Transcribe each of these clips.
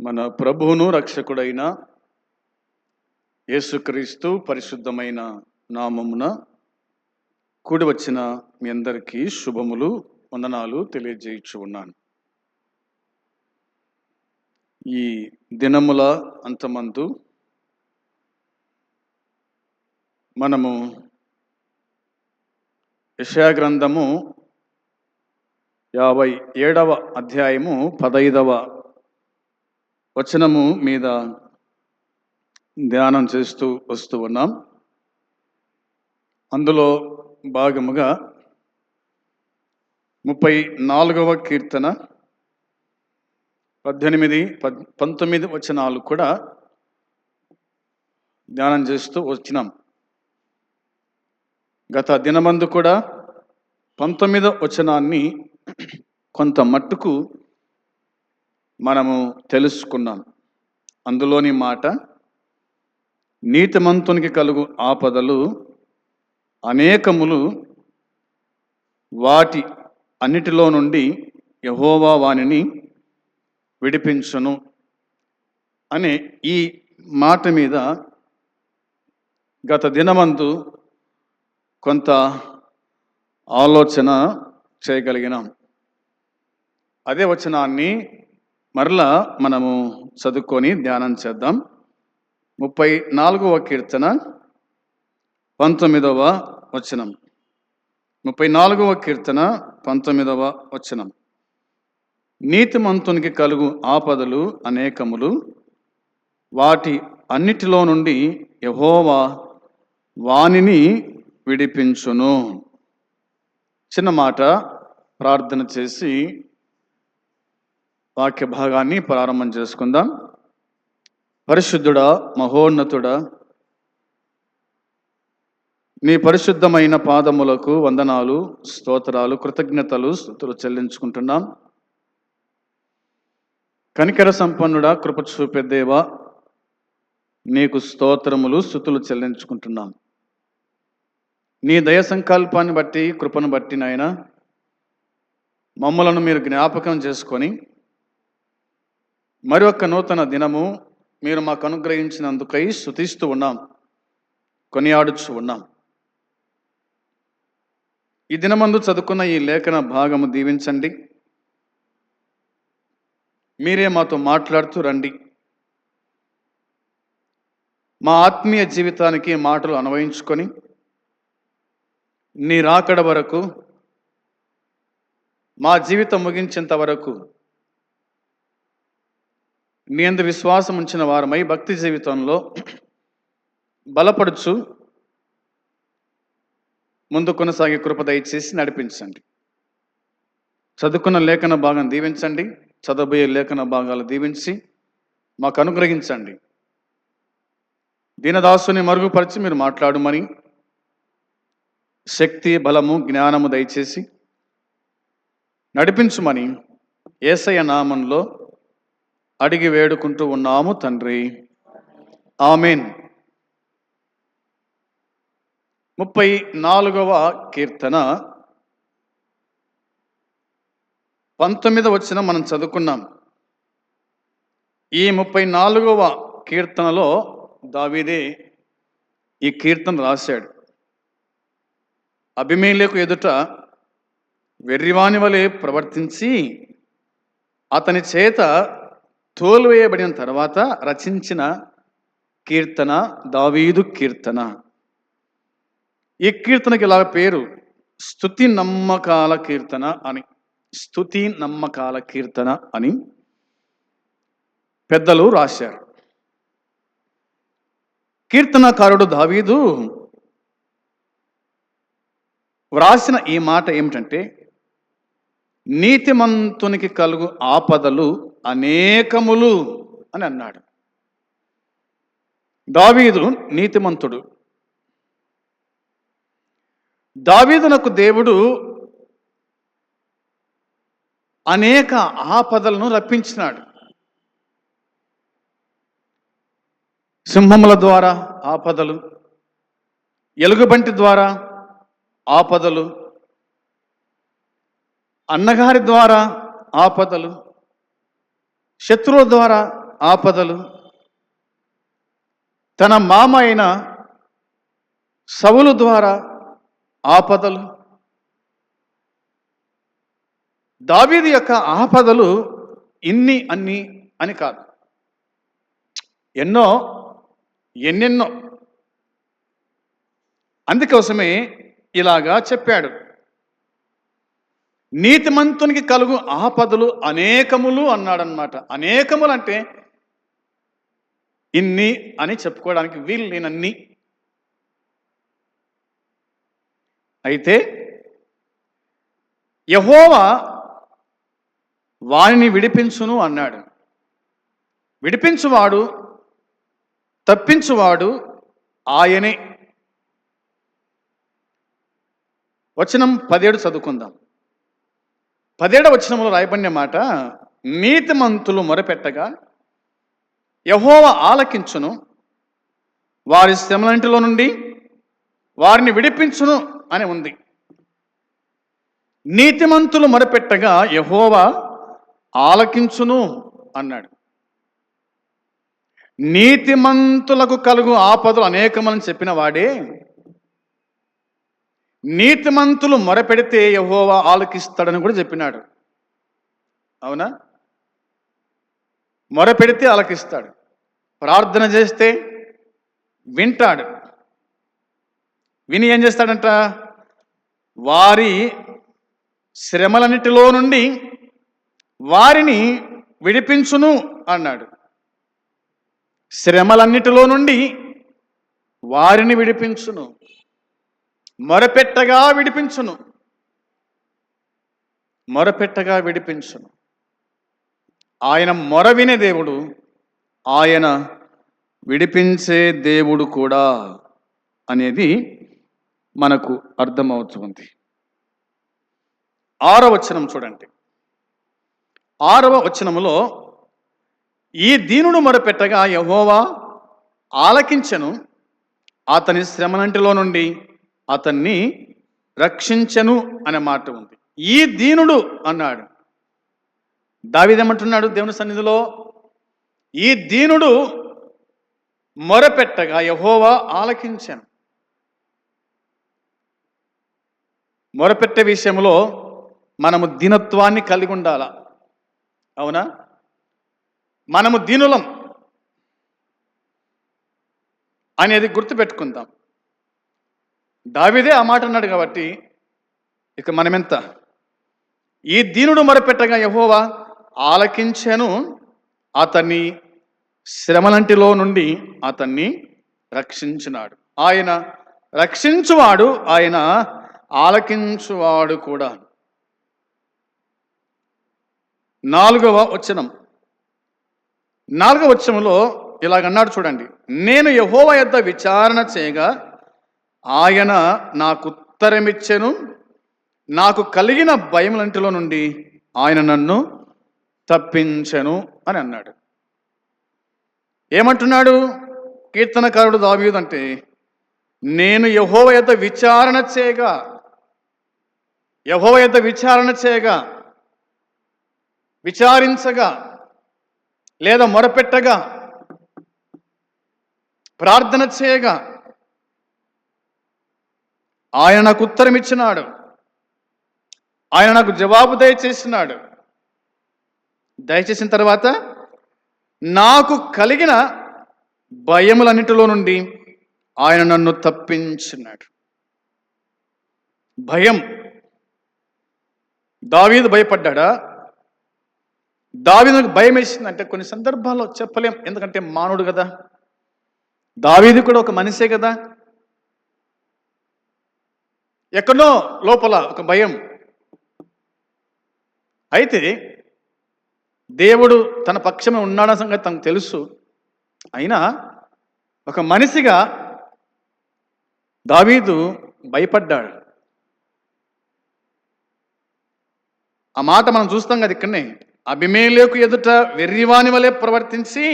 మన ప్రభువును రక్షకుడైన యేసుక్రీస్తు పరిశుద్ధమైన నామమున కూడి వచ్చిన మీ అందరికీ శుభములు, వందనాలు తెలియజేయచ్చు ఉన్నాను. ఈ దినముల అంతమందు మనము యెషయా గ్రంథము 57వ అధ్యాయము 15వ వచనము మీద ధ్యానం చేస్తూ వస్తూ ఉన్నాం. అందులో భాగముగా 34వ కీర్తన 18, 19 వచనాలు కూడా ధ్యానం చేస్తూ వచ్చినాం. గత దినమందు కూడా 19వ వచనాన్ని కొంత మట్టుకు మనము తెలుసుకున్నాం. అందులోని మాట, నీతిమంతునికి కలుగు ఆపదలు అనేకములు, వాటి అన్నిటిలో నుండి యెహోవా వానిని విడిపించును అనే ఈ మాట మీద గత దినమందు కొంత ఆలోచన చేయగలిగినాం. అదే వచనాన్ని మరలా మనము చదువుకొని ధ్యానం చేద్దాం. 34వ కీర్తన 19వ వచనం. 34వ కీర్తన 19వ వచనం. నీతిమంతునికి కలుగు ఆపదలు అనేకములు, వాటి అన్నిటిలో నుండి యెహోవా వానిని విడిపించును. చిన్న మాట ప్రార్థన చేసి వాక్య భాగాన్ని ప్రారంభం చేసుకుందాం. పరిశుద్ధుడా, మహోన్నతుడా, నీ పరిశుద్ధమైన పాదములకు వందనాలు, స్తోత్రాలు, కృతజ్ఞతలు, స్తుతులు చెల్లించుకుంటున్నాం. కనికర సంపన్నుడా, కృప చూపే దేవా, నీకు స్తోత్రములు, స్తుతులు చెల్లించుకుంటున్నాం. నీ దయ సంకల్పాన్ని బట్టి, కృపను బట్టి నాయనా మమ్మలను మీరు జ్ఞాపకం చేసుకొని మరి ఒక్క నూతన దినము మీరు మాకు అనుగ్రహించినందుకై స్తుతిస్తూ ఉన్నాం, కొనియాడుచు ఉన్నాం. ఈ దినమందు చదువుకున్న ఈ లేఖన భాగము దీవించండి. మీరే మాతో మాట్లాడుతూ రండి. మా ఆత్మీయ జీవితానికి మాటలు అన్వయించుకొని నీ రాకడ వరకు, మా జీవితం ముగించేంత వరకు నీ యందు విశ్వాసం ఉంచిన వారమై భక్తి జీవితంలో బలపడుచు ముందు కొనసాగే కృప దయచేసి నడిపించండి. చదువుకున్న లేఖన భాగం దీవించండి, చదవబోయే లేఖన భాగాలు దీవించి మాకు అనుగ్రహించండి. దీనదాసుని మరుగుపరిచి మీరు మాట్లాడుమని, శక్తి, బలము, జ్ఞానము దయచేసి నడిపించుమని యేసయ్య నామంలో అడిగి వేడుకుంటూ ఉన్నాము తండ్రి, ఆమేన్. 34వ కీర్తన 19వ వచనం మనం చదువుకున్నాం. ఈ 34వ కీర్తనలో దావీదే ఈ కీర్తన రాశాడు. అబీమెలెకు ఎదుట వెర్రివాని వలె ప్రవర్తించి అతని చేత తోలువేయబడిన తర్వాత రచించిన కీర్తన దావీదు కీర్తన. ఈ కీర్తనకి ఇలా పేరు, స్తుతి నమ్మకాల కీర్తన అని. స్తుతి నమ్మకాల కీర్తన అని పెద్దలు రాశారు. కీర్తనకారుడు దావీదు వ్రాసిన ఈ మాట ఏమిటంటే, నీతిమంతునికి కలుగు ఆపదలు అనేకములు అని అన్నాడు. దావీదు నీతిమంతుడు. దావీదునకు దేవుడు అనేక ఆపదలను రప్పించినాడు. సింహముల ద్వారా ఆపదలు, ఎలుగుబంటి ద్వారా ఆపదలు, అన్నగారి ద్వారా ఆపదలు, శత్రువుల ద్వారా ఆపదలు, తన మామ అయిన సౌలు ద్వారా ఆపదలు, దావీదు యొక్క ఆపదలు ఇన్ని అన్ని అని కాదు, ఎన్నెన్నో. అందుకోసమే ఇలాగా చెప్పాడు, నీతిమంతునికి కలుగు ఆపదలు అనేకములు అన్నాడనమాట. అనేకములు అంటే ఇన్ని అని చెప్పుకోవడానికి వీలు లేనన్ని. అయితే యెహోవా వారిని విడిపించును అన్నాడు. విడిపించువాడు, తప్పించువాడు ఆయనే. వచనం 17 చదువుకుందాం. 17వ వచనంలో రాయబడిన మాట, నీతిమంతులు మొరపెట్టగా యెహోవా ఆలకించును, వారి శ్రమలన్నిటిలో నుండి వారిని విడిపించును అని ఉంది. నీతిమంతులు మొరపెట్టగా యెహోవా ఆలకించును అన్నాడు. నీతిమంతులకు కలుగు ఆపదలు అనేకమని చెప్పిన వాడే, నీతిమంతులు మొరపెడితే యెహోవా ఆలకిస్తాడని కూడా చెప్పినాడు. అవునా? మొరపెడితే ఆలకిస్తాడు, ప్రార్థన చేస్తే వింటాడు. విని ఏం చేస్తాడంట? వారి శ్రమలన్నిటిలో నుండి వారిని విడిపించును అన్నాడు. శ్రమలన్నిటిలో నుండి వారిని విడిపించును, మొరపెట్టగా విడిపించును, మొరపెట్టగా విడిపించును. ఆయన మొర వినే దేవుడు, ఆయన విడిపించే దేవుడు కూడా అనేది మనకు అర్థమవుతుంది. 6వ వచనం చూడండి. 6వ వచనములో, ఈ దీనుడు మొరపెట్టగా యెహోవా ఆలకించెను, అతని శ్రమనంటిలో నుండి అతన్ని రక్షించెను అనే మాట ఉంది. ఈ దీనుడు అన్నాడు. దావీదేమంటున్నాడు దేవుని సన్నిధిలో? ఈ దీనుడు మొరపెట్టగా యెహోవా ఆలకించెను. మొరపెట్టే విషయంలో మనము దీనత్వాన్ని కలిగి ఉండాల. అవునా? మనము దీనులం అనేది గుర్తుపెట్టుకుందాం. దావీదే ఆ మాట అన్నాడు కాబట్టి ఇక మనమెంత? ఈ దీనుడు మొరపెట్టగా యెహోవా ఆలకించెను, అతన్ని శ్రమలంటిలో నుండి అతన్ని రక్షించినాడు. ఆయన రక్షించువాడు, ఆయన ఆలకించువాడు కూడా. 4వ వచనం. 4వ వచనంలో ఇలాగన్నాడు చూడండి, నేను యెహోవా యొద్ద విచారణ చేయగా ఆయన నాకు ఉత్తరమిచ్చెను, నాకు కలిగిన భయములంటిలో నుండి ఆయన నన్ను తప్పించెను అని అన్నాడు. ఏమంటున్నాడు కీర్తనకారుడు దావీదు అంటే, నేను యెహోవా యొద్ద విచారణ చేయగా, యెహోవా యొద్ద విచారణ చేయగా, విచారించగా లేదా మొరపెట్టగా, ప్రార్థన చేయగా ఆయన నాకు ఉత్తరం ఇచ్చినాడు, ఆయన నాకు జవాబు దయచేసినాడు. దయచేసిన తర్వాత నాకు కలిగిన భయములన్నిటిలో నుండి ఆయన నన్ను తప్పించినాడు. భయం. దావీదు భయపడ్డా? దావీదుకు భయం వేసిందంటే కొన్ని సందర్భాల్లో చెప్పలేం, ఎందుకంటే మానవుడు కదా. దావీదు కూడా ఒక మనిషే కదా. ఎక్కడో లోపల ఒక భయం. అయితే దేవుడు తన పక్షమే ఉన్నాడన్న సంగతి తనకు తెలుసు. అయినా ఒక మనిషిగా దావీదు భయపడ్డాడు. ఆ మాట మనం చూస్తాం కదా ఇక్కడనే. అబీమెలెకు ఎదుట వెర్రివాని వలె ప్రవర్తించి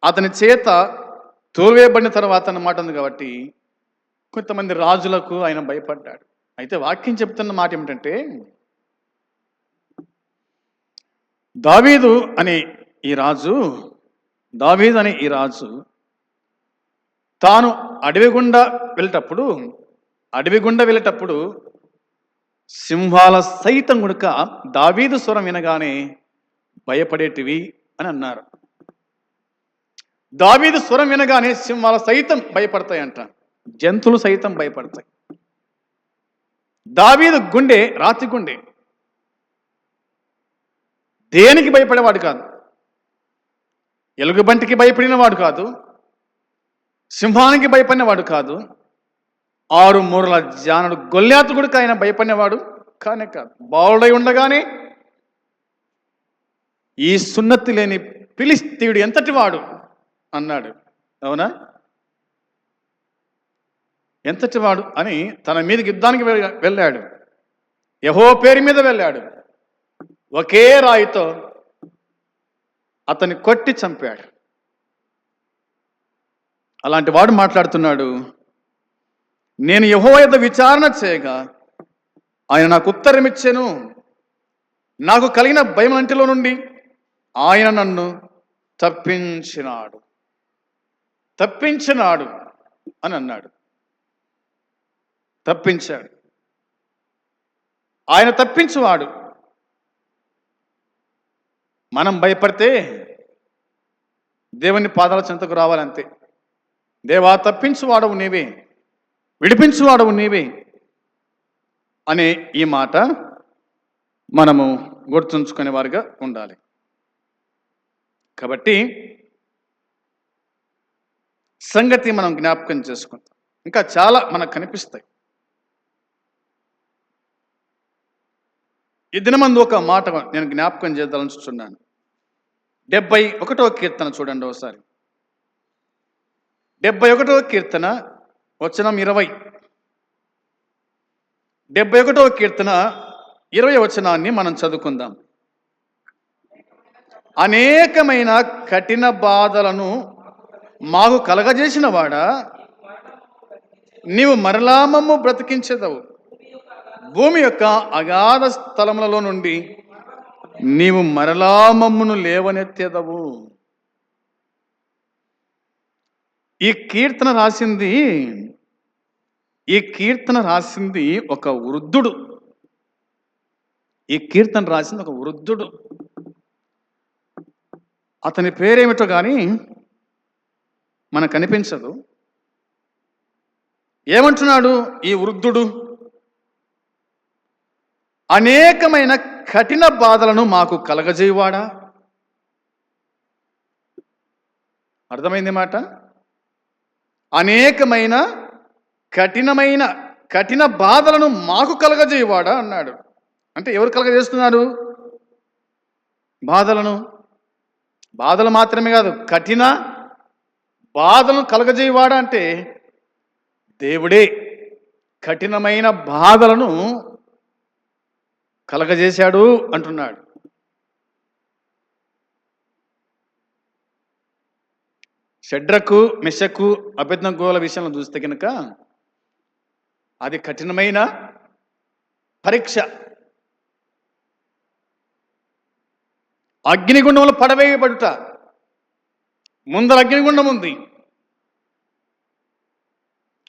అతని చేత తోలివేయబడిన తర్వాత అన్నమాట ఉంది. కాబట్టి కొంతమంది రాజులకు ఆయన భయపడ్డాడు. అయితే వాక్యం చెప్తున్న మాట ఏమిటంటే, దావీదు అనే ఈ రాజు దావీదు అనే ఈ రాజు తాను అడవి గుండా వెళ్ళేటప్పుడు సింహాల సైతం గుడక దావీదు స్వరం వినగానే భయపడేటివి అని అన్నారు. దావీదు స్వరం వినగానే సింహాల సైతం భయపడతాయంట, జంతువులు సైతం భయపడతాయి. దావీదు గుండె రాతి గుండె, దేనికి భయపడేవాడు కాదు. ఎలుగుబంటికి భయపడినవాడు కాదు, సింహానికి భయపడినవాడు కాదు, 6 మూరల జానుడు గొల్యాతు గుడికి ఆయన భయపడినవాడు కానే కాదు. బాలుడై ఉండగానే ఈ సున్నతి లేని ఫిలిష్తీయుడు ఎంతటి వాడు అన్నాడు. అవునా? ఎంతటి వాడు అని తన మీదకి యుద్ధానికి వెళ్ళాడు. యెహోవా పేరు మీద వెళ్ళాడు. ఒకే రాయితో అతన్ని కొట్టి చంపాడు. అలాంటి వాడు మాట్లాడుతున్నాడు, నేను యెహోవా యొద్ద విచారణ చేయగా ఆయన నాకు ఉత్తరం ఇచ్చెను. నాకు కలిగిన భయమంటిలో నుండి ఆయన నన్ను తప్పించినాడు అని అన్నాడు. తప్పించాడు. ఆయన తప్పించువాడు. మనం భయపడితే దేవుని పాదాల చెంతకు రావాలంతే. దేవా, తప్పించువాడవు నీవే, విడిపించువాడవు నీవే అనే ఈ మాట మనము గుర్తుంచుకునే వారిగా ఉండాలి. కాబట్టి సంగతి మనం జ్ఞాపకం చేసుకుంటాం. ఇంకా చాలా మనకు కనిపిస్తాయి. ఈ దినమందు ఒక మాట నేను జ్ఞాపకం చేద్దాలనుకుంటున్నాను. 71వ కీర్తన చూడండి ఒకసారి. 71వ కీర్తన వచనం 20. 71వ కీర్తన 20వ వచనాన్ని మనం చదువుకుందాం. అనేకమైన కఠిన బాధలను మాకు కలగజేసిన వాడా, నీవు మరలా మమ్ము బ్రతికించెదవు. భూమి యొక్క అగాధ స్థలములలో నుండి నీవు మరలా మమ్మును లేవనెత్తెదవు. ఈ కీర్తన రాసింది ఒక వృద్ధుడు. అతని పేరేమిటో కానీ మనకు కనిపించదు. ఏమంటున్నాడు ఈ వృద్ధుడు? అనేకమైన కఠిన బాధలను మాకు కలగజేయువాడా. అర్థమైంది మాట? అనేకమైన కఠిన బాధలను మాకు కలగజేయువాడా అన్నాడు. అంటే ఎవరు కలగజేస్తున్నారు బాధలు మాత్రమే కాదు, కఠిన బాధలను కలగజేయువాడా అంటే దేవుడే కఠినమైన బాధలను కలగజేశాడు అంటున్నాడు. షడ్రకు, మెషకు, అబేద్నెగోల విషయంలో చూస్తే కనుక అది కఠినమైన పరీక్ష. అగ్నిగుండంలో పడవేయబడుట. ముందర అగ్నిగుండం ఉంది.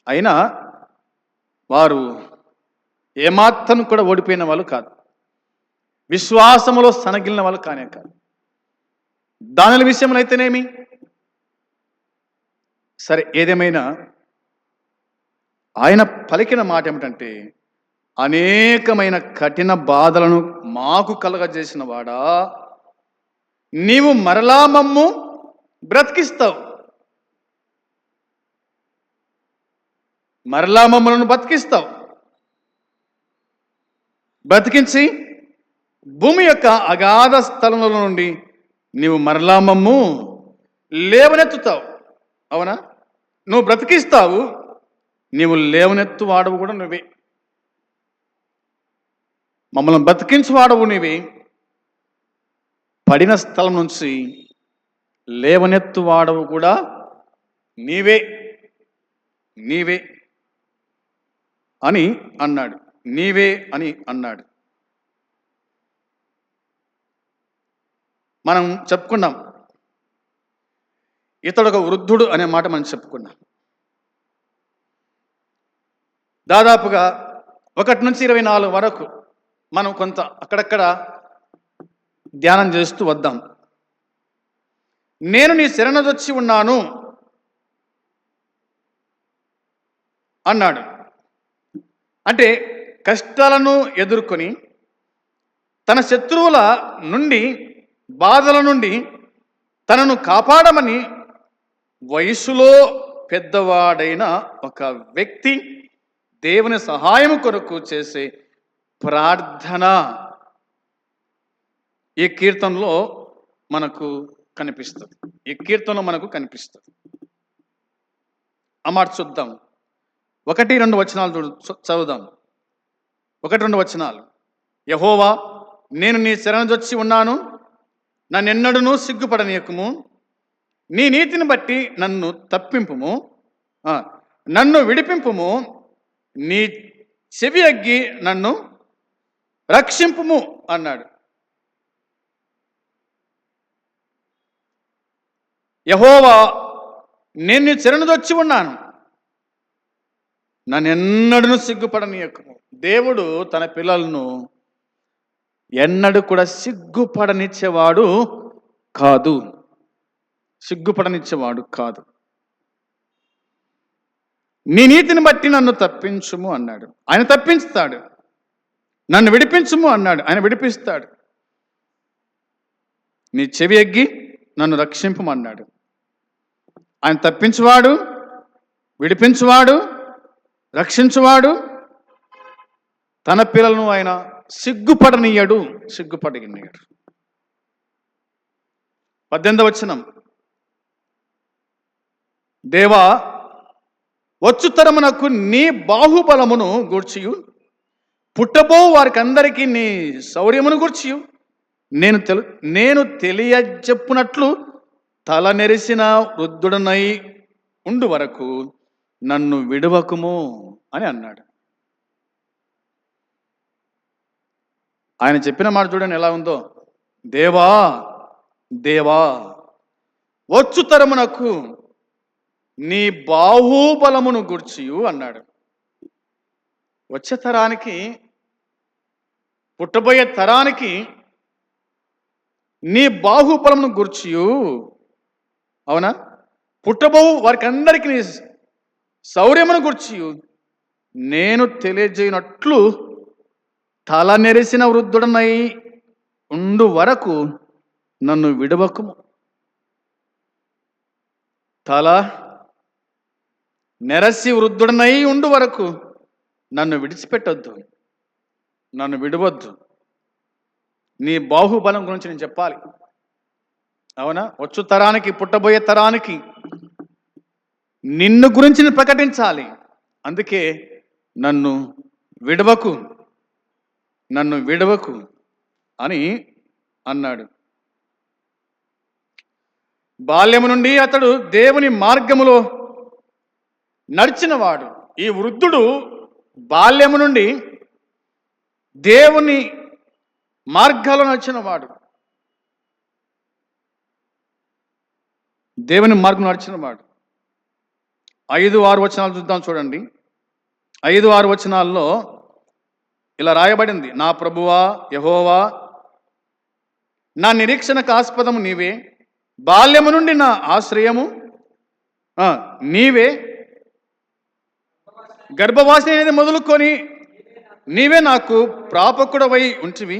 అయినా వారు ఏమాత్రం కూడా ఓడిపోయిన వాళ్ళు కాదు. విశ్వాసములో సనగిలిన వాళ్ళు కానే కాదు. దానిల విషయంలో అయితేనేమి సరే, ఏదేమైనా ఆయన పలికిన మాట ఏమిటంటే, అనేకమైన కఠిన బాధలను మాకు కలగజేసిన వాడా, నీవు మరలా మమ్ము బ్రతికిస్తావు. మరలా మమ్మలను బతికిస్తావు. బ్రతికించి భూమి యొక్క అగాధ స్థలంలో నుండి నీవు మరలా మమ్ము లేవనెత్తుతావు. అవునా? నువ్వు బ్రతికిస్తావు, నీవు లేవనెత్తు వాడవు కూడా నువ్వే. మమ్మల్ని బ్రతికించు వాడవు నీవే. పడిన స్థలం నుంచి లేవనెత్తు వాడవు కూడా నీవే అని అన్నాడు. నీవే అని అన్నాడు. మనం చెప్పుకున్నాం, ఇతడు ఒక వృద్ధుడు అనే మాట మనం చెప్పుకున్నాం. దాదాపుగా 1 నుంచి 24 వరకు మనం కొంత అక్కడక్కడ ధ్యానం చేస్తూ వద్దాం. నేను నీ శరణొచ్చి ఉన్నాను అన్నాడు. అంటే కష్టాలను ఎదుర్కొని తన శత్రువుల నుండి, బాధల నుండి తనను కాపాడమని వయసులో పెద్దవాడైన ఒక వ్యక్తి దేవుని సహాయం కొరకు చేసే ప్రార్థన ఈ కీర్తనలో మనకు కనిపిస్తుంది. ఆ మాట చూద్దాం. 1-2 వచనాలు చదువుదాం. 1-2 వచనాలు. యెహోవా, నేను నీ శరణొచ్చి ఉన్నాను, నన్నెన్నడూనూ సిగ్గుపడనీయకుము. నీ నీతిని బట్టి నన్ను తప్పింపుము, నన్ను విడిపింపుము. నీ చెవి అగ్గి నన్ను రక్షింపుము అన్నాడు. యెహోవా, నేను నీ శరణొచ్చి ఉన్నాను, నన్నెన్నడూనూ సిగ్గుపడనీయకుము. దేవుడు తన పిల్లలను ఎన్నడూ కూడా సిగ్గుపడనిచ్చేవాడు కాదు. నీ నీతిని బట్టి నన్ను తప్పించుము అన్నాడు. ఆయన తప్పిస్తాడు. నన్ను విడిపించుము అన్నాడు. ఆయన విడిపిస్తాడు. నీ చెవి ఎగ్గి నన్ను రక్షింపమన్నాడు. ఆయన తప్పించువాడు, విడిపించువాడు, రక్షించువాడు. తన పిల్లలను ఆయన సిగ్గుపడనీయడు. 18వ వచనం. దేవా, వచ్చు తరమునకు నీ బాహుబలమును గూర్చియు, పుట్టబో వారికి అందరికీ నీ శౌర్యమును గూర్చియు నేను తెలియజెప్పునట్లు తల నెరిసిన వృద్ధుడనై ఉండు వరకు నన్ను విడువకుము అని అన్నాడు. ఆయన చెప్పిన మాట చూడండి ఎలా ఉందో. దేవా, వచ్చు తరమునకు నీ బాహుబలమును గూర్చియు అన్నాడు. వచ్చే తరానికి, పుట్టబోయే తరానికి నీ బాహుబలమును గూర్చియు, అవునా, పుట్టబో వారికి అందరికీ నీ శౌర్యమును గూర్చియు నేను తెలియజేయనట్లు తల నెరిసిన వృద్ధుడనై ఉండు వరకు నన్ను విడవకుము. తల నెరసి వృద్ధుడనై ఉండు వరకు నన్ను విడిచిపెట్టొద్దు, నన్ను విడవద్దు. నీ బాహుబలం గురించి నేను చెప్పాలి, అవునా. వచ్చు తరానికి, పుట్టబోయే తరానికి నిన్ను గురించి నేను ప్రకటించాలి. అందుకే నన్ను విడవకు అని అన్నాడు. బాల్యము నుండి అతడు దేవుని మార్గములో నడిచినవాడు. ఈ వృద్ధుడు బాల్యము నుండి దేవుని మార్గాల్లో నడిచినవాడు. దేవుని మార్గం నడిచినవాడు. 5-6 వచనాలు చూద్దాం చూడండి. 5-6 వచనాల్లో ఇలా రాయబడింది. నా ప్రభువా యెహోవా, నా నిరీక్షణకు ఆస్పదము నీవే, బాల్యము నుండి నా ఆశ్రయము నీవే, గర్భవాసిని అనేది మొదలుకొని నీవే నాకు ప్రాపకుడవై ఉంటివి,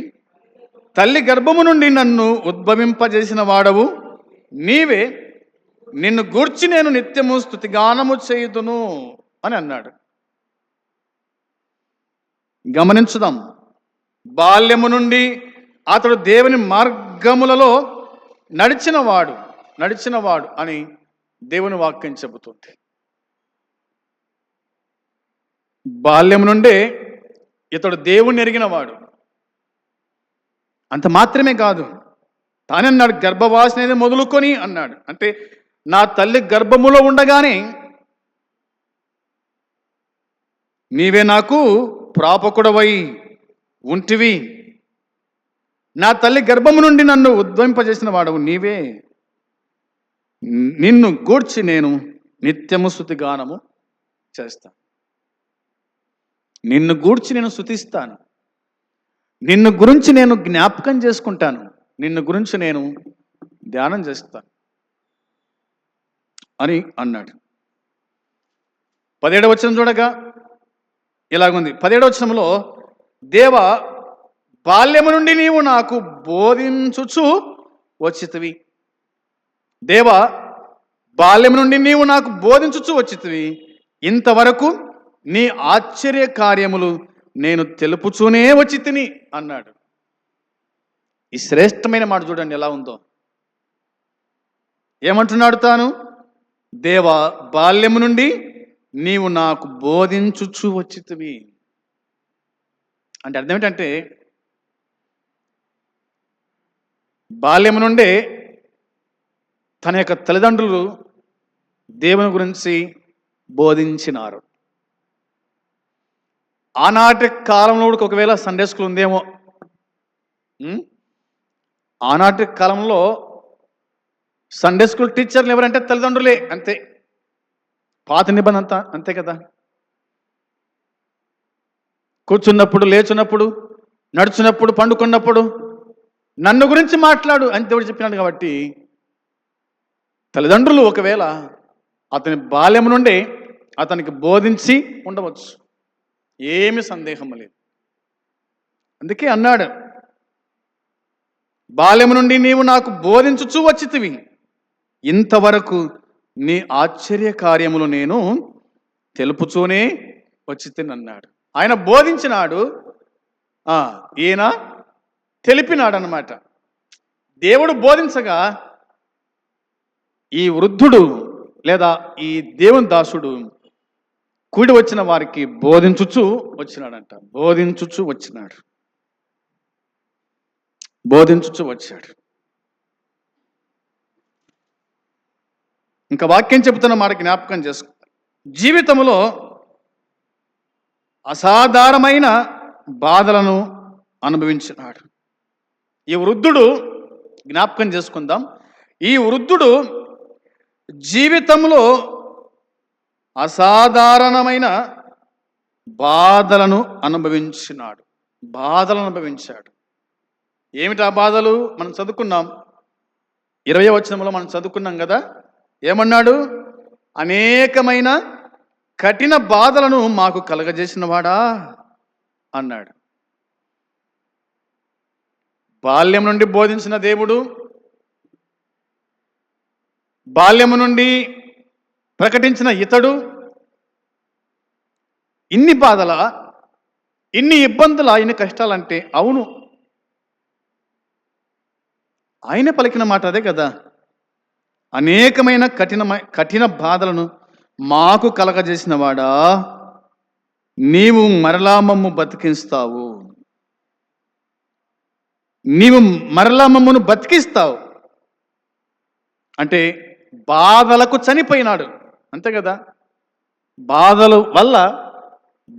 తల్లి గర్భము నుండి నన్ను ఉద్భవింపజేసిన వాడవు నీవే, నిన్ను గూర్చి నేను నిత్యము స్తుతిగానము చేయుదును అని అన్నాడు. గమనించుదాం. బాల్యము నుండి అతడు దేవుని మార్గములలో నడిచినవాడు అని దేవుని వాక్యం చెబుతుంది. బాల్యం నుండే ఇతడు దేవుణ్ణి ఎరిగినవాడు. అంత మాత్రమే కాదు, తానే అన్నాడు, గర్భవాసిని అనేది మొదలుకొని అన్నాడు. అంటే నా తల్లి గర్భములో ఉండగానే నీవే నాకు ప్రాపకుడవై ఉంటివి, నా తల్లి గర్భము నుండి నన్ను ఉద్భవింపజేసిన వాడవు నీవే. నిన్ను గూర్చి నేను నిత్యము స్తుతిగానము చేస్తాను. నిన్ను గూర్చి నేను స్తుతిస్తాను. నిన్ను గురించి నేను జ్ఞాపకం చేసుకుంటాను. నిన్ను గురించి నేను ధ్యానం చేస్తాను అని అన్నాడు. 17వ వచనం చూడగా ఇలాగుంది. 17వ వచనంలో, దేవా, బాల్యము నుండి నీవు నాకు బోధించుచు వచ్చితివి. దేవా, బాల్యం నుండి నీవు నాకు బోధించుచు వచ్చితివి. ఇంతవరకు నీ ఆశ్చర్య కార్యములు నేను తెలుపుచూనే వచ్చి తిని అన్నాడు. ఈ శ్రేష్టమైన మాట చూడండి ఎలా ఉందో. ఏమంటున్నాడు తాను? దేవా, బాల్యము నుండి నీవు నాకు బోధించుచు వచ్చితివి. అంటే అర్థం ఏంటంటే, బాల్యము నుండే తన యొక్క తల్లిదండ్రులు దేవుని గురించి బోధించినారు. ఆనాటి కాలంలో ఒకవేళ సండే స్కూల్ ఉందేమో. ఆనాటి కాలంలో సండే స్కూల్ టీచర్లు ఎవరంటే తల్లిదండ్రులే, అంతే. పాత నిబంధన అంతా అంతే కదా. కూర్చున్నప్పుడు, లేచున్నప్పుడు, నడుచున్నప్పుడు, పండుకున్నప్పుడు నన్ను గురించి మాట్లాడు అని దేవుడు చెప్పినాడు. కాబట్టి తల్లిదండ్రులు ఒకవేళ అతని బాల్యం నుండే అతనికి బోధించి ఉండవచ్చు, ఏమి సందేహం లేదు. అందుకే అన్నాడు, బాల్యం నుండి నీవు నాకు బోధించుచూ వచ్చితివి. ఇంతవరకు నీ ఆశ్చర్య కార్యములు నేను తెలుపుచూనే వచ్చి తినన్నాడు. ఆయన బోధించినాడు, ఈయన తెలిపినాడు అన్నమాట. దేవుడు బోధించగా ఈ వృద్ధుడు లేదా ఈ దేవుని దాసుడు కూడి వచ్చిన వారికి బోధించుచు వచ్చినాడంట. బోధించుచు వచ్చినాడు, బోధించుచు వచ్చాడు. ఇంకా వాక్యం చెబుతున్న మాట జ్ఞాపకం చేసుకో. జీవితంలో అసాధారణమైన బాధలను అనుభవించినాడు ఈ వృద్ధుడు. జ్ఞాపకం చేసుకుందాం. ఈ వృద్ధుడు జీవితంలో అసాధారణమైన బాధలను అనుభవించినాడు. బాధలను అనుభవించాడు. ఏమిటా బాధలు? మనం చదువుకున్నాం, 20వ వచనంలో మనం చదువుకున్నాం కదా. ఏమన్నాడు? అనేకమైన కఠిన బాధలను మాకు కలగజేసిన వాడా అన్నాడు. బాల్యం నుండి బోధించిన దేవుడు, బాల్యము నుండి ప్రకటించిన ఇతడు ఇన్ని బాధల, ఇన్ని ఇబ్బందుల, ఇన్ని కష్టాలంటే అవును, ఆయన పలికిన మాట అదే కదా. అనేకమైన కఠిన బాధలను మాకు కలగజేసిన వాడా, నీవు మరలా మమ్ము బతికిస్తావు, నీవు మరలా మమ్మను బతికిస్తావు అంటే బాధలకు చనిపోయినాడు, అంతే కదా.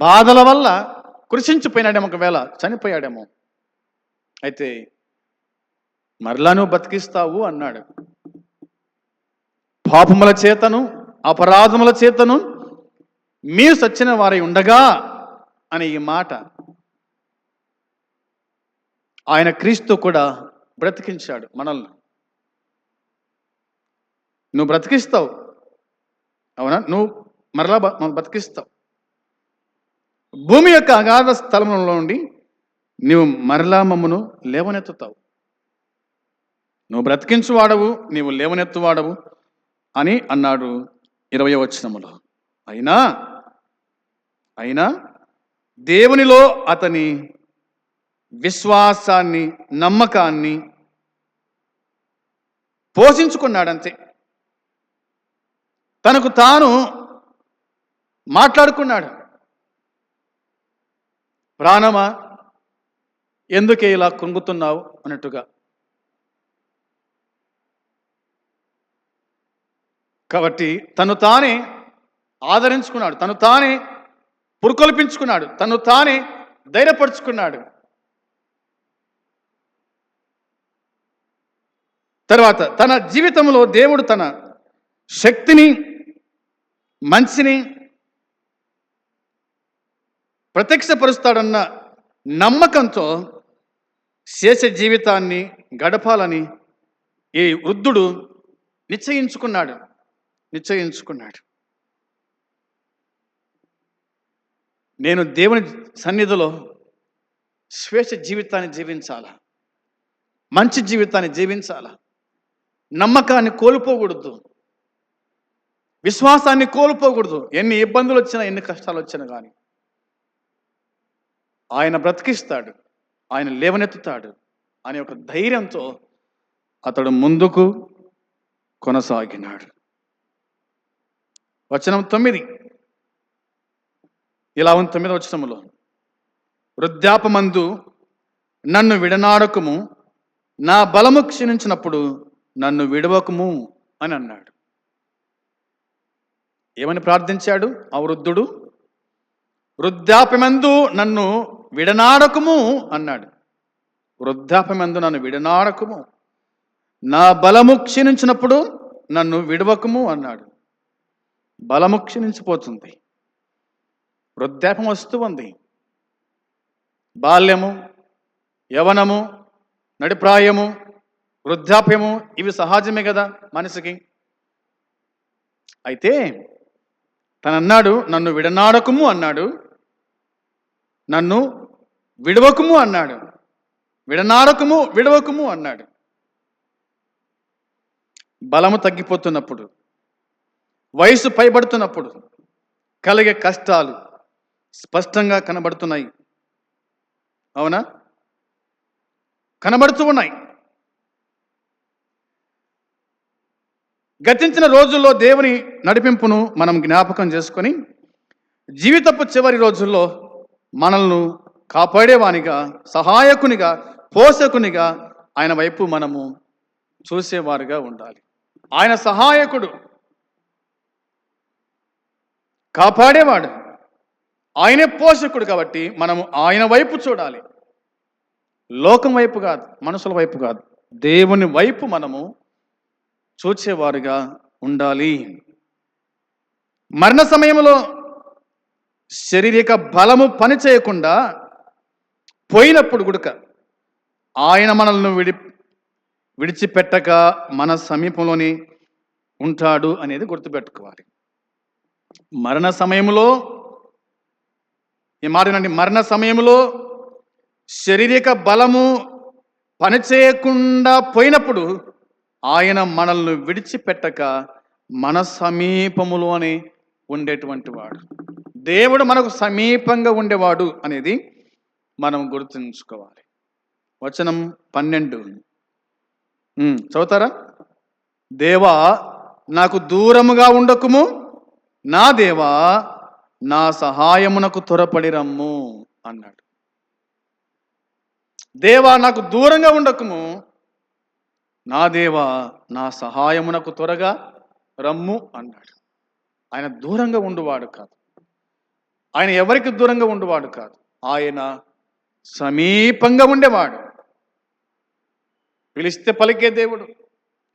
బాధల వల్ల కృషించిపోయినాడేమో, ఒకవేళ చనిపోయాడేమో. అయితే మరలా నువ్వు బతికిస్తావు అన్నాడు. పాపముల చేతను, అపరాధముల చేతను మీరు సచ్చిన వారై ఉండగా అనే ఈ మాట ఆయన క్రీస్తు కూడా బ్రతికించాడు మనల్ని. నువ్వు బ్రతికిస్తావు, అవునా? నువ్వు మరలా బతికిస్తావు. భూమి యొక్క అగాధ స్థలంలో నుండి నువ్వు మరలా మమ్మను లేవనెత్తుతావు. నువ్వు బ్రతికించువాడవు, నీవు లేవనెత్తువాడవు అని అన్నాడు 20వ వచనములో. అయినా దేవునిలో అతని విశ్వాసాన్ని, నమ్మకాన్ని పోషించుకున్నాడంతే. తనకు తాను మాట్లాడుకున్నాడు, ప్రాణమా ఎందుకే ఇలా కృంగుతున్నావు అన్నట్టుగా. కాబట్టి తను తానే ఆదరించుకున్నాడు, తను తానే పురుకొల్పించుకున్నాడు, తను తానే ధైర్యపరుచుకున్నాడు. తర్వాత తన జీవితంలో దేవుడు తన శక్తిని, మంచిని ప్రత్యక్షపరుస్తాడన్న నమ్మకంతో శేష జీవితాన్ని గడపాలని ఈ వృద్ధుడు నిశ్చయించుకున్నాడు. నేను దేవుని సన్నిధిలో స్వేచ్ఛ జీవితాన్ని జీవించాలా, మంచి జీవితాన్ని జీవించాలా, నమ్మకాన్ని కోల్పోకూడదు, విశ్వాసాన్ని కోల్పోకూడదు. ఎన్ని ఇబ్బందులు వచ్చినా, ఎన్ని కష్టాలు వచ్చినా కానీ ఆయన బ్రతికిస్తాడు, ఆయన లేవనెత్తుతాడు అనే ఒక ధైర్యంతో అతడు ముందుకు కొనసాగినాడు. వచనం 9 ఇలా ఉంది. 9వ వచనములో, వృద్ధాపమందు నన్ను విడనాడకము, నా బలము క్షీణించినప్పుడు నన్ను విడవకము అని అన్నాడు. ఏమని ప్రార్థించాడు ఆ వృద్ధుడు? వృద్ధాపమందు నన్ను విడనాడకము అన్నాడు. వృద్ధాపమందు నన్ను విడనాడకము, నా బలము క్షీణించినప్పుడు నన్ను విడవకము అన్నాడు. బలము క్షీణించిపోతుంది, వృద్ధాపం వస్తూ ఉంది. బాల్యము, యవనము, నడిప్రాయము, వృద్ధాప్యము ఇవి సహజమే కదా మనిషికి. అయితే తనన్నాడు, నన్ను విడనాడకము అన్నాడు, నన్ను విడవకము అన్నాడు. విడనాడకము, విడవకము అన్నాడు. బలము తగ్గిపోతున్నప్పుడు, వయసు పైబడుతున్నప్పుడు కలిగే కష్టాలు స్పష్టంగా కనబడుతున్నాయి. అవునా? కనబడుతూ ఉన్నాయి. గతించిన రోజుల్లో దేవుని నడిపింపును మనం జ్ఞాపకం చేసుకొని జీవితపు చివరి రోజుల్లో మనల్ని కాపాడేవానిగా, సహాయకునిగా, పోషకునిగా ఆయన వైపు మనము చూసేవారుగా ఉండాలి. ఆయన సహాయకుడు, కాపాడేవాడు, ఆయనే పోషకుడు. కాబట్టి మనము ఆయన వైపు చూడాలి, లోకం వైపు కాదు, మనుషుల వైపు కాదు, దేవుని వైపు మనము చూచేవారుగా ఉండాలి. మరణ సమయంలో శారీరక బలము పని చేయకుండా పోయినప్పుడు గుడుక ఆయన మనల్ని విడిచిపెట్టక మన సమీపంలోనే ఉంటాడు అనేది గుర్తుపెట్టుకోవాలి. మరణ సమయంలో, ఈ మాటనండి, మరణ సమయంలో శారీరక బలము పనిచేయకుండా పోయినప్పుడు ఆయన మనల్ని విడిచిపెట్టక మన సమీపములోనే ఉండేటువంటి వాడు. దేవుడు మనకు సమీపంగా ఉండేవాడు అనేది మనం గుర్తుంచుకోవాలి. వచనం 12 చదువుతారా? దేవా నాకు దూరముగా ఉండకుము, నా దేవా నా సహాయమునకు త్వరపడి రమ్ము అన్నాడు. దేవా నాకు దూరంగా ఉండకుము, నా దేవా నా సహాయమునకు త్వరగా రమ్ము అన్నాడు. ఆయన దూరంగా ఉండువాడు కాదు, ఆయన ఎవరికి దూరంగా ఉండువాడు కాదు, ఆయన సమీపంగా ఉండేవాడు. పిలిస్తే పలికే దేవుడు.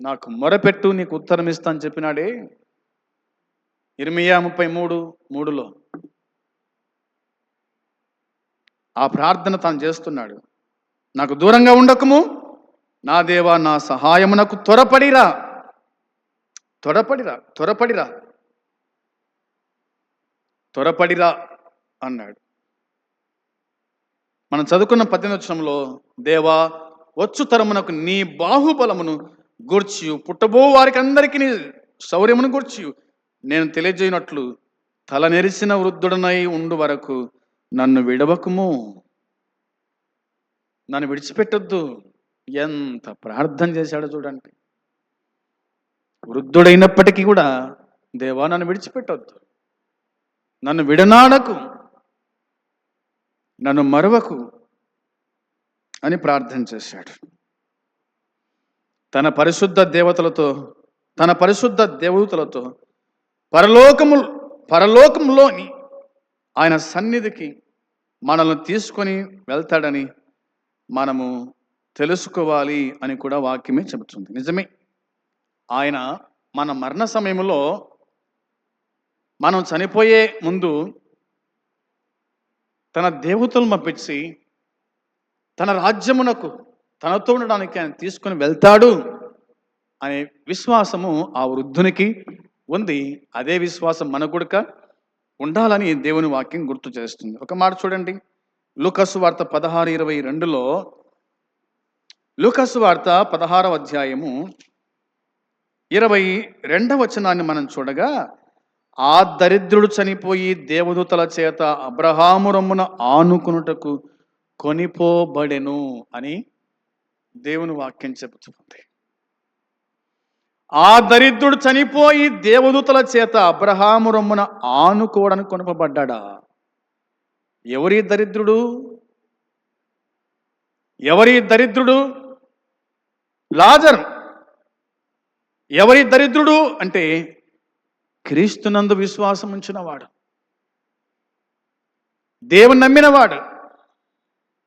నాకు మొరపెట్టు, నీకు ఉత్తరం ఇస్తా అని చెప్పినాడే ఇర్మియా 33:3లో. ఆ ప్రార్థన తాను చేస్తున్నాడు. నాకు దూరంగా ఉండకము, నా దేవా నా సహాయమునకు త్వరపడిరా, త్వరపడిరా, త్వరపడిరా, త్వరపడిరా అన్నాడు. మనం చదువుకున్న 18వ వచనంలో, దేవా వచ్చు తరమునకు నీ బాహుబలమును గూర్చి, పుట్టబో వారికి అందరికీ నీ శౌర్యమును గూర్చి నేను తెలియజేయనట్లు తల నెరిసిన వృద్ధుడనై ఉండు వరకు నన్ను విడవకుము, నన్ను విడిచిపెట్టొద్దు. ఎంత ప్రార్థన చేశాడో చూడండి. వృద్ధుడైనప్పటికీ కూడా, దేవా నన్ను విడిచిపెట్టొద్దు, నన్ను విడనాడకు, నన్ను మరవకు అని ప్రార్థన చేశాడు. తన పరిశుద్ధ దేవతలతో పరలోకములోని ఆయన సన్నిధికి మనల్ని తీసుకొని వెళ్తాడని మనము తెలుసుకోవాలి అని కూడా వాక్యమే చెబుతుంది. నిజమే, ఆయన మన మరణ సమయంలో మనం చనిపోయే ముందు తన దేవతలను పంపించి తన రాజ్యమునకు తనతో ఉండడానికి ఆయన తీసుకుని వెళ్తాడు అనే విశ్వాసము ఆ వృద్ధునికి ఉంది. అదే విశ్వాసం మన కూడా ఉండాలని దేవుని వాక్యం గుర్తు చేస్తుంది. ఒక మాట చూడండి, లూకాసు వార్త 16:22లో, లూకాసు వార్త 16వ అధ్యాయము 22వ వచనాన్ని మనం చూడగా, ఆ దరిద్రుడు చనిపోయి దేవదూతల చేత అబ్రహాము రొమ్మున ఆనుకునుటకు కొనిపోబడెను అని దేవుని వాక్యం చెబుతుంది. ఆ దరిద్రుడు చనిపోయి దేవదూతల చేత అబ్రహాము రొమ్మున ఆనుకోవడానికి కొనుపబడ్డా. ఎవరి దరిద్రుడు? ఎవరి దరిద్రుడు? లాజరు. ఎవరి దరిద్రుడు అంటే క్రీస్తునందు విశ్వాసం ఉంచినవాడు, దేవుని నమ్మినవాడు.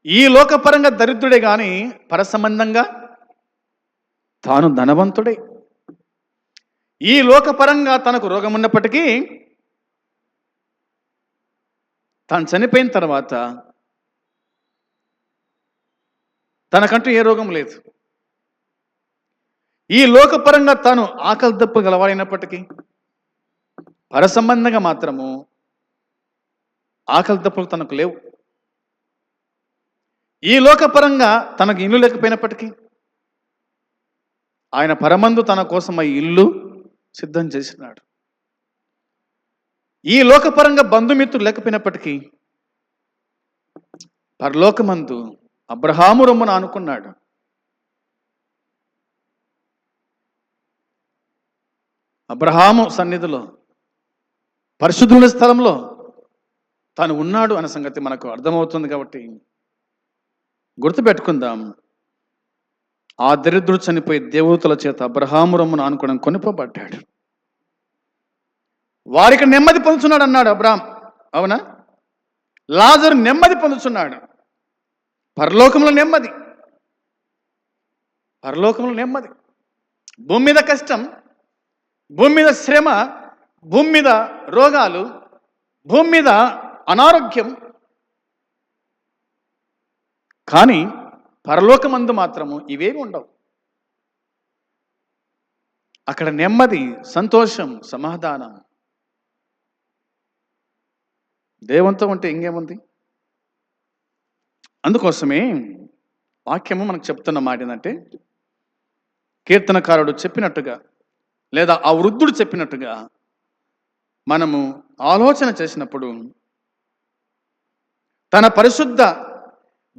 ఈ లోకపరంగా దరిద్రుడే గాని పరసంబంధంగా తాను ధనవంతుడే. ఈ లోకపరంగా తనకు రోగం ఉన్నప్పటికీ తాను చనిపోయిన తర్వాత తనకంటూ ఏ రోగం లేదు. ఈ లోకపరంగా తాను ఆకలి దప్పు గలవాడైనప్పటికీ పరసంబంధంగా మాత్రము ఆకలి దప్పులు తనకు లేవు. ఈ లోకపరంగా తనకు ఇల్లు లేకపోయినప్పటికీ ఆయన పరమందు తన కోసం ఆ ఇల్లు సిద్ధం చేసినాడు. ఈ లోకపరంగా బంధుమిత్రులు లేకపోయినప్పటికీ పరలోకమందు అబ్రహాము రొమ్మున ఆనుకున్నాడు. అబ్రహాము సన్నిధిలో పరిశుద్ధుల స్థలంలో తాను ఉన్నాడు అనే సంగతి మనకు అర్థమవుతుంది. కాబట్టి గుర్తుపెట్టుకుందాం, ఆ దరిద్రుడు చనిపోయి దేవదూతల చేత అబ్రహాము రొమ్మున ఆనుకోవడం కొనిపోబడ్డాడు. వారికి నెమ్మది పొందుతున్నాడు అన్నాడు అబ్రహాం. అవునా? లాజరు నెమ్మది పొందుతున్నాడు. పరలోకంలో నెమ్మది, పరలోకంలో నెమ్మది. భూమి మీద కష్టం, భూమి మీద శ్రమ, భూమి మీద రోగాలు, భూమి మీద అనారోగ్యం. కానీ పరలోకమందు మాత్రము ఇవేమి ఉండవు. అక్కడ నెమ్మది, సంతోషం, సమాధానం. దేవునితో ఉంటే ఇంకేముంది? అందుకోసమే వాక్యము మనకు చెప్తున్న మాట ఏంటంటే, కీర్తనకారుడు చెప్పినట్టుగా లేదా ఆ వృద్ధుడు చెప్పినట్టుగా మనము ఆలోచన చేసినప్పుడు తన పరిశుద్ధ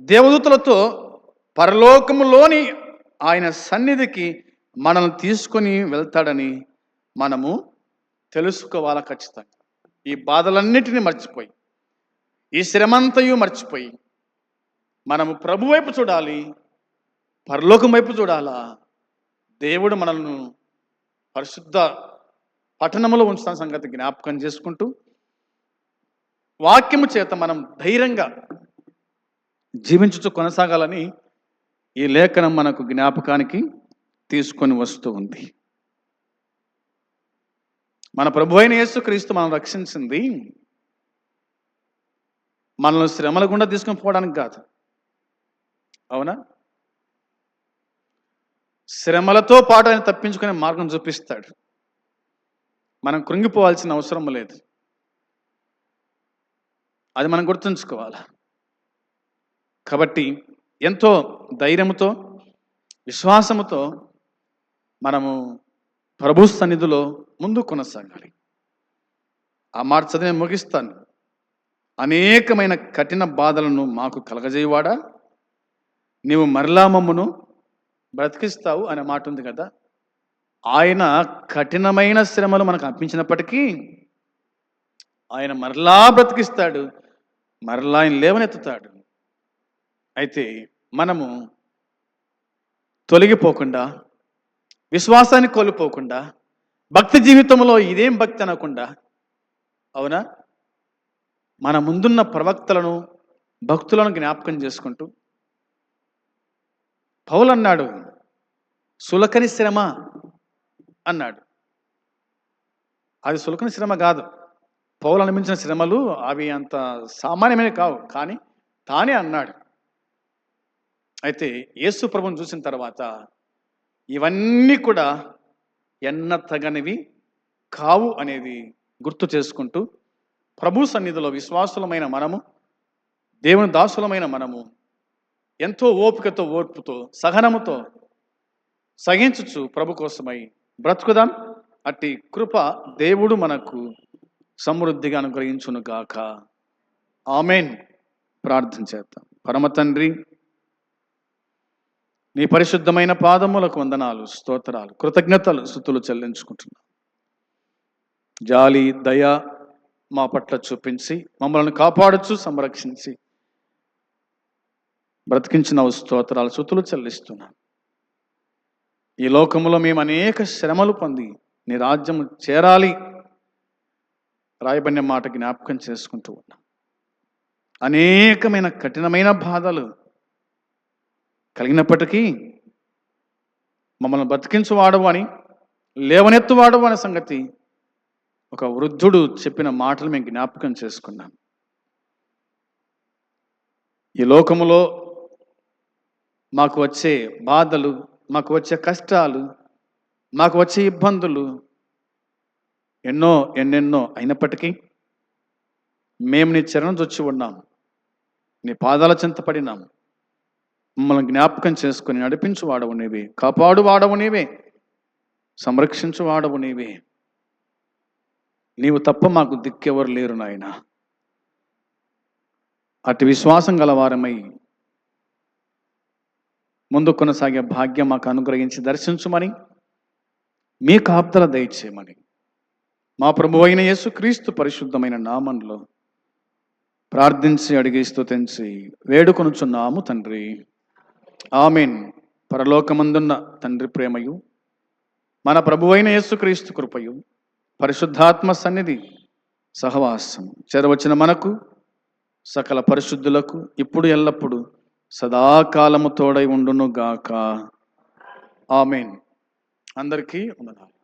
దేవదూతలతో పరలోకములోని ఆయన సన్నిధికి మనల్ని తీసుకొని వెళ్తాడని మనము తెలుసుకోవాలి ఖచ్చితంగా. ఈ బాధలన్నిటినీ మర్చిపోయి, ఈ శ్రమంతయు మర్చిపోయి మనము ప్రభు వైపు చూడాలి, పరలోకం వైపు చూడాలా. దేవుడు మనల్ని పరిశుద్ధ పట్టణంలో ఉంచుతున్న సంగతి జ్ఞాపకం చేసుకుంటూ వాక్యము చేత మనం ధైర్యంగా జీవించుచు కొనసాగాలని ఈ లేఖనం మనకు జ్ఞాపకానికి తీసుకొని వస్తూ ఉంది. మన ప్రభు అయిన యేసుక్రీస్తు మనం రక్షించింది మనల్ని శ్రమల గుండా తీసుకొని పోవడానికి కాదు. అవునా? శ్రమలతో పాటు ఆయన తప్పించుకునే మార్గం చూపిస్తాడు. మనం కృంగిపోవాల్సిన అవసరం లేదు. అది మనం గుర్తుంచుకోవాలి. కాబట్టి ఎంతో ధైర్యంతో, విశ్వాసముతో మనము ప్రభు సన్నిధిలో ముందు కొనసాగాలి. ఆ మాట చదివి నేను ముగిస్తాను. అనేకమైన కఠిన బాధలను మాకు కలగజేయవాడా, నీవు మరలా మమ్మును బ్రతికిస్తావు అనే మాట ఉంది కదా. ఆయన కఠినమైన శ్రమలు మనకు అనిపించినప్పటికీ ఆయన మరలా బ్రతికిస్తాడు, మరలా ఆయన లేవనెత్తుతాడు. అయితే మనము తొలగిపోకుండా, విశ్వాసాన్ని కోల్పోకుండా, భక్తి జీవితంలో ఇదేం భక్తి అనకుండా, అవునా, మన ముందున్న ప్రవక్తలను, భక్తులను జ్ఞాపకం చేసుకుంటూ పౌలు అన్నాడు, సులకని శ్రమ అన్నాడు. అది సులుకని శ్రమ కాదు. పౌలు అనిపించిన శ్రమలు అవి అంత సామాన్యమైనవి కావు. కానీ తానే అన్నాడు. అయితే యేసు ప్రభువుని చూసిన తర్వాత ఇవన్నీ కూడా ఎన్నతగనివి కావు అనేది గుర్తు చేసుకుంటూ ప్రభు సన్నిధిలో విశ్వాసులమైన మనము, దేవుని దాసులమైన మనము ఎంతో ఓపికతో, ఓర్పుతో, సహనముతో సహించుచు ప్రభు కోసమై బ్రతుకుదాం. అట్టి కృప దేవుడు మనకు సమృద్ధిగా అనుగ్రహించును గాక. ఆమేన్. ప్రార్థన చేద్దాం. పరమ తండ్రి, నీ పరిశుద్ధమైన పాదములకు వందనాలు, స్తోత్రాలు, కృతజ్ఞతలు, స్తుతులు చెల్లించుకుంటున్నాం. జాలి, దయ మా పట్ల చూపించి మమ్మల్ని కాపాడుచు, సంరక్షించి బ్రతికించిన స్తోత్రాలు, స్తుతులు చెల్లిస్తున్నాం. ఈ లోకములో మేము అనేక శ్రమలు పొంది నీ రాజ్యము చేరాలి రాయబడిన మాట జ్ఞాపకం చేసుకుంటూ ఉన్నాం. అనేకమైన కఠినమైన బాధలు కలిగినప్పటికీ మమ్మల్ని బతికించువాడవు అని, లేవనెత్తువాడవు అనే సంగతి ఒక వృద్ధుడు చెప్పిన మాటలు మేము జ్ఞాపకం చేసుకున్నాం. ఈ లోకములో మాకు వచ్చే బాధలు, మాకు వచ్చే కష్టాలు, మాకు వచ్చే ఇబ్బందులు ఎన్నెన్నో అయినప్పటికీ మేము నీ చరణం చొచ్చి ఉన్నాం, నీ పాదాల చెంత పడినాం. మమ్మల్ని జ్ఞాపకం చేసుకుని నడిపించు వాడవు నీవే, కాపాడు వాడవు నీవే, సంరక్షించు వాడవు నీవే. నీవు తప్ప మాకు దిక్కెవరు లేరు నాయన. అటు విశ్వాసం గలవారమై ముందు కొనసాగే భాగ్యం మాకు అనుగ్రహించి దర్శించుమని, మీ కాపుదల దయచేయమని మా ప్రభువు అయిన యేసుక్రీస్తు పరిశుద్ధమైన నామంలో ప్రార్థించి అడిగి స్తుతించి వేడుకొనుచున్నాము తండ్రి. ఆమేన్. పరలోకమందున్న తండ్రి ప్రేమయు, మన ప్రభువైన యేసుక్రీస్తు కృపయు, పరిశుద్ధాత్మ సన్నిధి సహవాసం చేరవచ్చిన మనకు, సకల పరిశుద్ధులకు ఇప్పుడు ఎల్లప్పుడు సదాకాలము తోడై ఉండును గాక. ఆమేన్. అందరికీ వందనాలు.